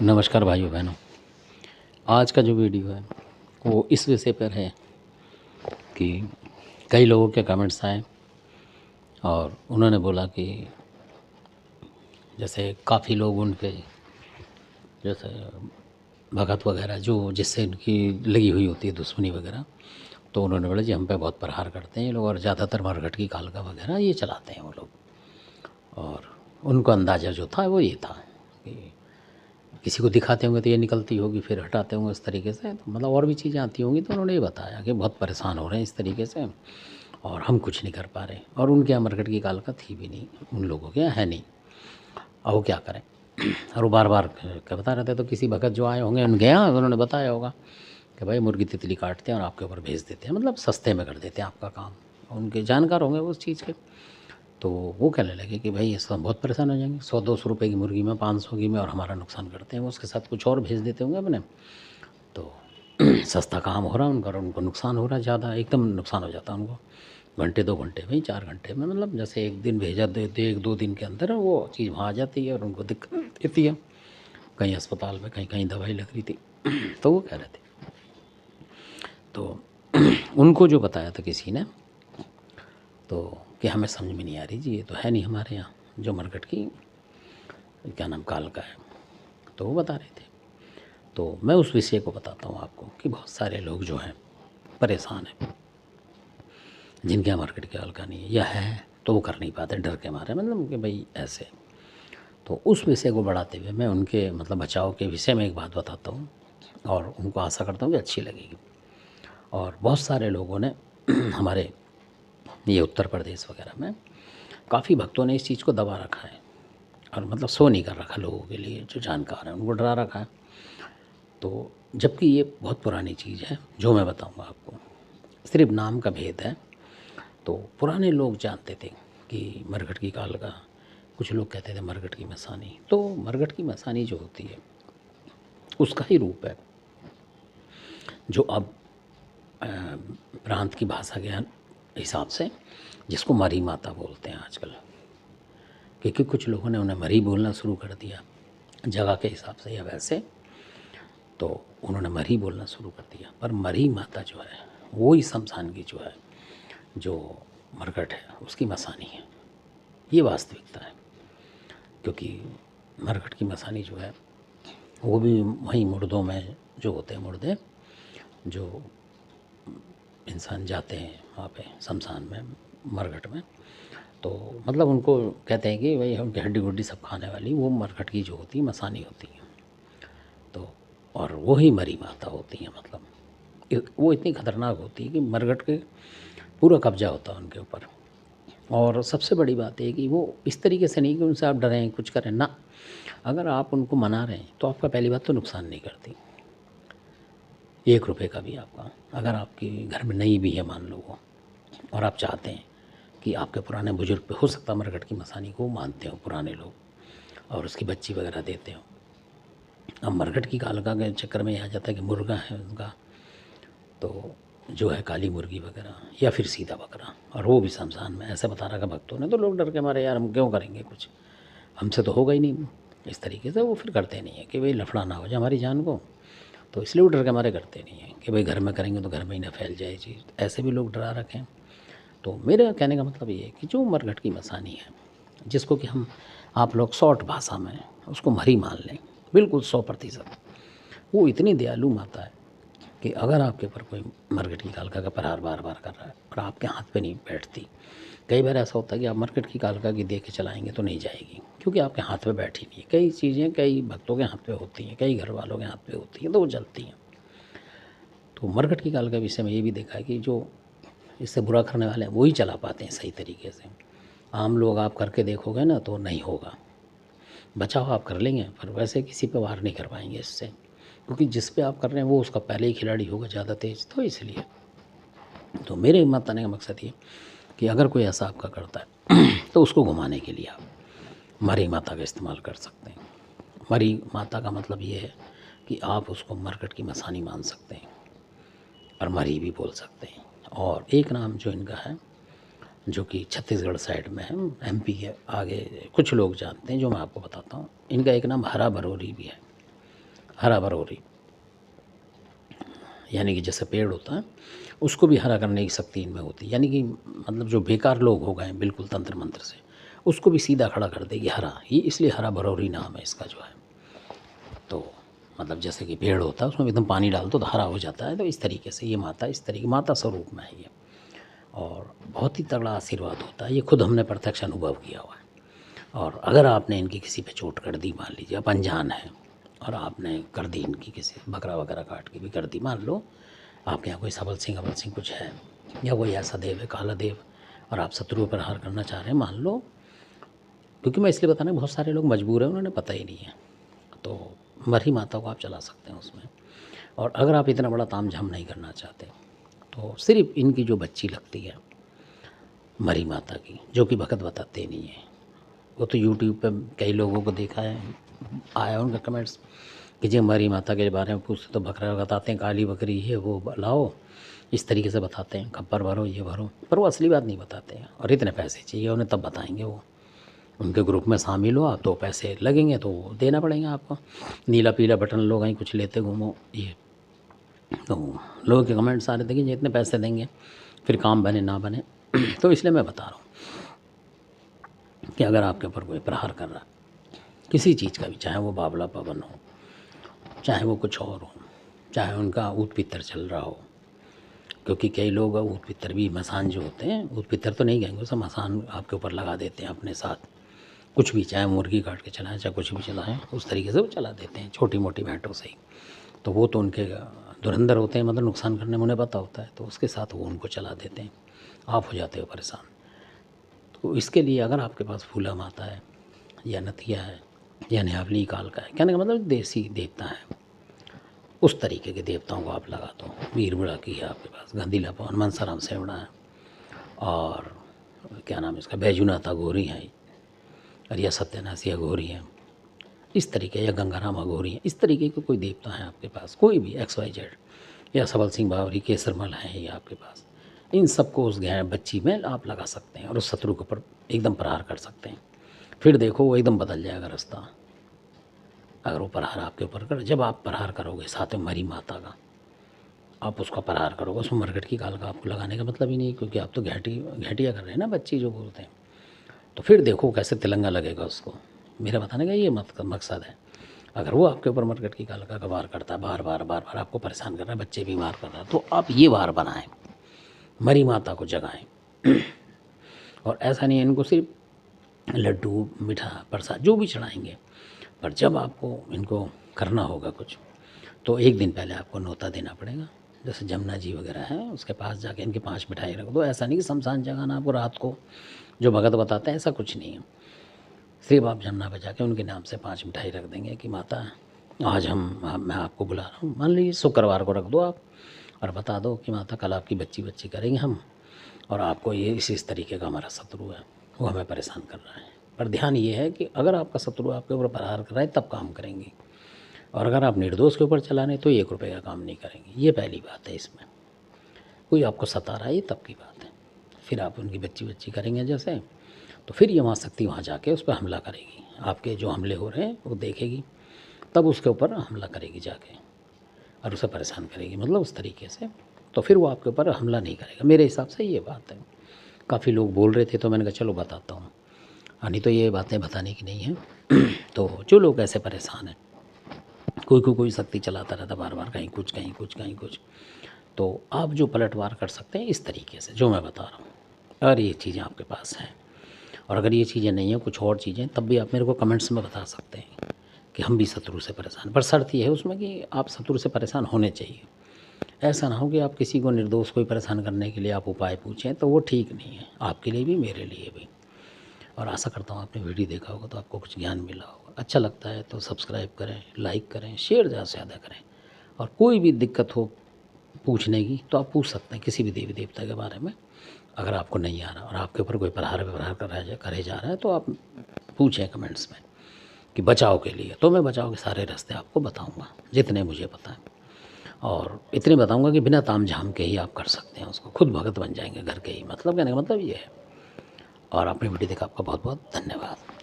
नमस्कार भाइयों बहनों। आज का जो वीडियो है वो इस विषय पर है कि कई लोगों के कमेंट्स आए और उन्होंने बोला कि जैसे काफ़ी लोग उन पे जैसे भगत वगैरह जो जिससे इनकी लगी हुई होती है दुश्मनी वगैरह, तो उन्होंने बोला जी हम पे बहुत प्रहार करते हैं ये लोग और ज़्यादातर मरघट की कालका वगैरह ये चलाते हैं वो लोग। और उनको अंदाज़ा जो था वो ये था कि किसी को दिखाते होंगे तो ये निकलती होगी, फिर हटाते होंगे इस तरीके से, तो मतलब और भी चीज़ें आती होंगी। तो उन्होंने ये बताया कि बहुत परेशान हो रहे हैं इस तरीके से और हम कुछ नहीं कर पा रहे। और उनके यहाँ मरकट की कालका थी भी नहीं, उन लोगों के यहाँ है नहीं, और वो क्या करें। और वो बार बार क्या बता रहे थे, तो किसी भगत जो आए होंगे उनके यहाँ उन्होंने बताया होगा कि भाई मुर्गी तितली काटते हैं और आपके ऊपर भेज देते हैं, मतलब सस्ते में कर देते हैं आपका काम। उनके जानकार होंगे उस चीज़ के, तो वो कहने लगे कि भाई इससे हम बहुत परेशान हो जाएंगे, 100-200 रुपये की मुर्गी में, 500 की में, और हमारा नुकसान करते हैं। वो उसके साथ कुछ और भेज देते होंगे अपने, तो सस्ता काम हो रहा है उनका और उनको नुकसान हो रहा है ज़्यादा, एकदम नुकसान हो जाता है उनको। घंटे 2 घंटे में, 4 घंटे में, मतलब जैसे एक दिन भेजा देते, 1-2 दिन के अंदर वो चीज़ वहाँ आ जाती है और उनको दिक्कत देती है। कहीं अस्पताल में, कहीं कहीं दवाई लग रही थी। तो वो कह रहे थे, तो उनको जो बताया था किसी ने, तो कि हमें समझ में नहीं आ रही जी, ये तो है नहीं हमारे यहाँ जो मरकट की क्या नाम कालका है। तो वो बता रहे थे। तो मैं उस विषय को बताता हूँ आपको कि बहुत सारे लोग जो हैं परेशान हैं, जिनके यहाँ मार्केट की कालका नहीं है या है तो वो कर नहीं पाते डर के मारे, मतलब कि भाई ऐसे। तो उस विषय को बढ़ाते हुए मैं उनके मतलब बचाव के विषय में एक बात बताता हूँ और उनको आशा करता हूँ कि अच्छी लगेगी। और बहुत सारे लोगों ने हमारे ये उत्तर प्रदेश वगैरह में काफ़ी भक्तों ने इस चीज़ को दबा रखा है और मतलब सो नहीं कर रखा लोगों के लिए, जो जानकार हैं उनको डरा रखा है। तो जबकि ये बहुत पुरानी चीज़ है जो मैं बताऊंगा आपको, सिर्फ नाम का भेद है। तो पुराने लोग जानते थे कि मरघट की कालका, कुछ लोग कहते थे मरघट की मसानी। तो मरघट की मसानी जो होती है उसका ही रूप है, जो अब प्रांत की भाषा के हिसाब से जिसको मरी माता बोलते हैं आजकल, क्योंकि कुछ लोगों ने उन्हें मरी बोलना शुरू कर दिया जगह के हिसाब से या वैसे, तो उन्होंने मरी बोलना शुरू कर दिया। पर मरी माता जो है वो ही शमशान की जो है, जो मरघट है उसकी मसानी है, ये वास्तविकता है। क्योंकि मरघट की मसानी जो है वो भी वहीं मुर्दों में जो होते हैं, मुर्दे जो इंसान जाते हैं वहाँ पे शमशान में, मरघट में, तो मतलब उनको कहते हैं कि भाई उनकी हड्डी गुड्डी सब खाने वाली वो मरघट की जो होती है मसानी होती है। तो और वो ही मरी माता होती है, मतलब वो इतनी खतरनाक होती है कि मरघट के पूरा कब्जा होता है उनके ऊपर। और सबसे बड़ी बात है कि वो इस तरीके से नहीं कि उनसे आप डरें कुछ करें ना, अगर आप उनको मना रहे हैं तो आपका पहली बात तो नुकसान नहीं करती 1 रुपये का भी आपका। अगर आपके घर में नहीं भी है मान लो वो, और आप चाहते हैं कि आपके पुराने बुजुर्ग पे हो सकता है मरघट की मसानी को मानते हो पुराने लोग और उसकी बच्ची वगैरह देते हो। अब मरघट की कालका के चक्कर में आ जाता है कि मुर्गा है उनका, तो जो है काली मुर्गी वगैरह या फिर सीधा बकरा, और वो भी शमशान में, ऐसे बता रखा भक्तों ने। तो लोग डर के मारे यार हम क्यों करेंगे कुछ, हमसे तो होगा ही नहीं इस तरीके से। वो फिर करते नहीं है कि भाई लफड़ा ना हो जाए हमारी जान को, तो इसलिए वो डर के मारे करते नहीं हैं कि भाई घर में करेंगे तो घर में ही ना फैल जाए चीज़, ऐसे भी लोग डरा रखे हैं। तो मेरे कहने का मतलब ये है कि जो मरघट की मसानी है, जिसको कि हम आप लोग शॉर्ट भाषा में उसको मरी मान लें, बिल्कुल 100%, वो इतनी दयालु माता है कि अगर आपके ऊपर कोई मरघट की कालका का प्रहार बार बार कर रहा है और आपके हाथ पे नहीं बैठती, कई बार ऐसा होता है कि आप मरघट की कालका की दे के चलाएँगे तो नहीं जाएगी, क्योंकि आपके हाथ पे बैठी नहीं है। कई चीज़ें कई भक्तों के हाथ पे होती हैं, कई घर वालों के हाथ पे होती हैं, तो वो जलती हैं। तो मरघट की कालका विषय में ये भी देखा है कि जो इससे बुरा करने वाले हैं वो ही चला पाते हैं सही तरीके से। आम लोग आप करके देखोगे ना तो नहीं होगा। बचाव आप कर लेंगे पर वैसे किसी पे वार नहीं कर पाएंगे इससे, क्योंकि जिस पे आप कर रहे हैं वो उसका पहले ही खिलाड़ी होगा ज़्यादा तेज़। तो इसलिए तो मेरे हिम्मत बताने का मकसद ये कि अगर कोई ऐसा आपका करता है तो उसको घुमाने के लिए आप मरी माता का इस्तेमाल कर सकते हैं। मरी माता का मतलब ये है कि आप उसको मरघट की मसानी मान सकते हैं और मरी भी बोल सकते हैं। और एक नाम जो इनका है, जो कि छत्तीसगढ़ साइड में है, एमपी के आगे कुछ लोग जानते हैं, जो मैं आपको बताता हूँ। इनका एक नाम हरा भरोरी भी है। हरा बरौरी, यानी कि जैसे पेड़ होता है उसको भी हरा करने की शक्ति इनमें होती है, यानी कि मतलब जो बेकार लोग हो गए हैं बिल्कुल तंत्र मंत्र से, उसको भी सीधा खड़ा कर देगी हरा, ये इसलिए हरा बरौरी नाम है इसका जो है। तो मतलब जैसे कि पेड़ होता है उसमें एकदम पानी डाल दो तो हरा हो जाता है, तो इस तरीके से ये माता इस तरीके माता स्वरूप में है ये, और बहुत ही तगड़ा आशीर्वाद होता है, ये खुद हमने प्रत्यक्ष अनुभव किया हुआ है। और अगर आपने इनकी किसी पे चोट कर दी, मान लीजिए आप अनजान हैं और आपने कर दी इनकी किसी बकरा वगैरह काट के भी कर दी, मान लो आपके यहाँ कोई सबल सिंह अबल सिंह कुछ है या कोई ऐसा देव है काला देव और आप शत्रु पर हार करना चाह रहे हैं, मान लो, क्योंकि मैं इसलिए बताना बहुत सारे लोग मजबूर हैं, उन्होंने पता ही नहीं है, तो मरही माता को आप चला सकते हैं उसमें। और अगर आप इतना बड़ा तामझाम नहीं करना चाहते तो सिर्फ इनकी जो बच्ची लगती है मरी माता की, जो कि भगत बताते नहीं है, वो तो यूट्यूब पे कई लोगों को देखा है, आया उनका कमेंट्स कि जी मरी माता के बारे में पूछते तो बकरा बताते हैं, काली बकरी है वो लाओ, इस तरीके से बताते हैं, खप्पर भरो ये भरो, पर वो असली बात नहीं बताते हैं, और इतने पैसे चाहिए उन्हें तब बताएंगे वो। उनके ग्रुप में शामिल हो आप तो पैसे लगेंगे तो देना पड़ेगा आपको, नीला पीला बटन लोग कहीं कुछ लेते घूमो ये। तो लोगों के कमेंट्स आ रहे थे कि इतने पैसे देंगे फिर काम बने ना बने तो इसलिए मैं बता रहा हूँ कि अगर आपके ऊपर कोई प्रहार कर रहा है किसी चीज़ का भी, चाहे वो बावला पवन हो, चाहे वो कुछ और हो, चाहे उनका ऊत पितर चल रहा हो, क्योंकि कई लोग ऊत पितर भी मसान जो होते हैं, ऊत पितर तो नहीं कहेंगे, सब मसान आपके ऊपर लगा देते हैं अपने साथ, कुछ भी, चाहे मुर्गी काट के चलाएं चाहे कुछ भी चलाएं, उस तरीके से वो चला देते हैं छोटी मोटी भेंटों से ही, तो वो तो उनके धुरंधर होते हैं, मतलब नुकसान करने में उन्हें पता होता है, तो उसके साथ वो उनको चला देते हैं, आप हो जाते हो परेशान। तो इसके लिए अगर आपके पास फूला माता है या नथिया है या न्यावली काल का है, कहने का मतलब देसी देवता है, उस तरीके के देवताओं को आप लगा दो। वीर बुड़ा की है आपके पास, गंदीला पवन मनसाराम सेवड़ा है, और क्या नाम है इसका, बैजूनाथ अघोरी है, और या सत्यानाशी अघोरी है, इस तरीके, या गंगाराम अघोरी है, इस तरीके के कोई देवता है आपके पास, कोई भी XYZ, या सबल सिंह बावरी केसरमल हैं ये आपके पास, इन सबको उस बच्ची में आप लगा सकते हैं और उस शत्रु के ऊपर एकदम प्रहार कर सकते हैं। फिर देखो वो एकदम बदल जाएगा रास्ता, अगर वो प्रहार आपके ऊपर कर, जब आप प्रहार करोगे साथ में मरी माता का, आप उसका प्रहार करोगे, उसमें मरकट की काल का आपको लगाने का मतलब ही नहीं, क्योंकि आप तो घैटिया कर रहे हैं ना, बच्ची जो बोलते हैं, तो फिर देखो कैसे तिलंगा लगेगा उसको। मेरा बताने का ये मकसद है, अगर वो आपके ऊपर मरकट की काल का वार करता है, बार बार आपको परेशान कर रहा है, बच्चे भी वार कर रहा है, तो आप ये वार बनाएं, मरी माता को जगाएं और ऐसा नहीं है इनको सिर्फ लड्डू मीठा प्रसाद जो भी चढ़ाएंगे, पर जब आपको इनको करना होगा कुछ तो एक दिन पहले आपको न्योता देना पड़ेगा। जैसे जमुना जी वगैरह हैं उसके पास जाके इनके 5 मिठाई रख दो, ऐसा नहीं कि शमशान जगाना आपको रात को जो भगत बताते हैं, ऐसा कुछ नहीं है। सिर्फ आप जमुना पे जाके उनके नाम से 5 मिठाई रख देंगे कि माता आज मैं आपको बुला रहा हूँ, मान लीजिए शुक्रवार को रख दो आप, और बता दो कि माता कल आपकी बच्ची करेंगे हम, और आपको ये इस तरीके का हमारा शत्रु है, वो हमें परेशान कर रहा है। पर ध्यान ये है कि अगर आपका शत्रु आपके ऊपर प्रहार कर रहा है तब काम करेंगे, और अगर आप निर्दोष के ऊपर चलाने तो 1 रुपये का काम नहीं करेंगे। ये पहली बात है, इसमें कोई आपको सता रहा है ये तब की बात है। फिर आप उनकी बच्ची करेंगे जैसे, तो फिर ये माँ शक्ति वहाँ जाके उस पर हमला करेगी, आपके जो हमले हो रहे हैं वो देखेगी, तब उसके ऊपर हमला करेगी जाके और उसे परेशान करेगी, मतलब उस तरीके से, तो फिर वो आपके ऊपर हमला नहीं करेगा। मेरे हिसाब से ये बात है। काफ़ी लोग बोल रहे थे तो मैंने कहा चलो बताता हूँ, नहीं तो ये बातें बताने की नहीं है। तो जो लोग ऐसे परेशान हैं, कोई शक्ति चलाता रहता बार बार, कहीं कुछ कहीं कुछ कहीं कुछ, तो आप जो पलटवार कर सकते हैं इस तरीके से जो मैं बता रहा हूँ, अगर ये चीज़ें आपके पास हैं, और अगर ये चीज़ें नहीं हैं कुछ और चीज़ें, तब भी आप मेरे को कमेंट्स में बता सकते हैं कि हम भी शत्रु से परेशान, पर शर्त ये है उसमें कि आप शत्रु से परेशान होने चाहिए। ऐसा ना हो कि आप किसी को निर्दोष कोई परेशान करने के लिए आप उपाय पूछें, तो वो ठीक नहीं है आपके लिए भी मेरे लिए भी। और आशा करता हूँ आपने वीडियो देखा होगा तो आपको कुछ ज्ञान मिला होगा। अच्छा लगता है तो सब्सक्राइब करें, लाइक करें, शेयर ज़्यादा से ज़्यादा करें, और कोई भी दिक्कत हो पूछने की तो आप पूछ सकते हैं किसी भी देवी देवता के बारे में। अगर आपको नहीं आ रहा और आपके ऊपर कोई प्रहार व्यवहार करे जा रहा है तो आप पूछें कमेंट्स में कि बचाव के लिए, तो मैं बचाव के सारे रास्ते आपको बताऊंगा जितने मुझे पता है, और इतने बताऊंगा कि बिना तामझाम के ही आप कर सकते हैं उसको, खुद भगत बन जाएंगे घर के ही, मतलब कहने का मतलब ये है। और आपने वीडियो देखा, आपका बहुत बहुत धन्यवाद।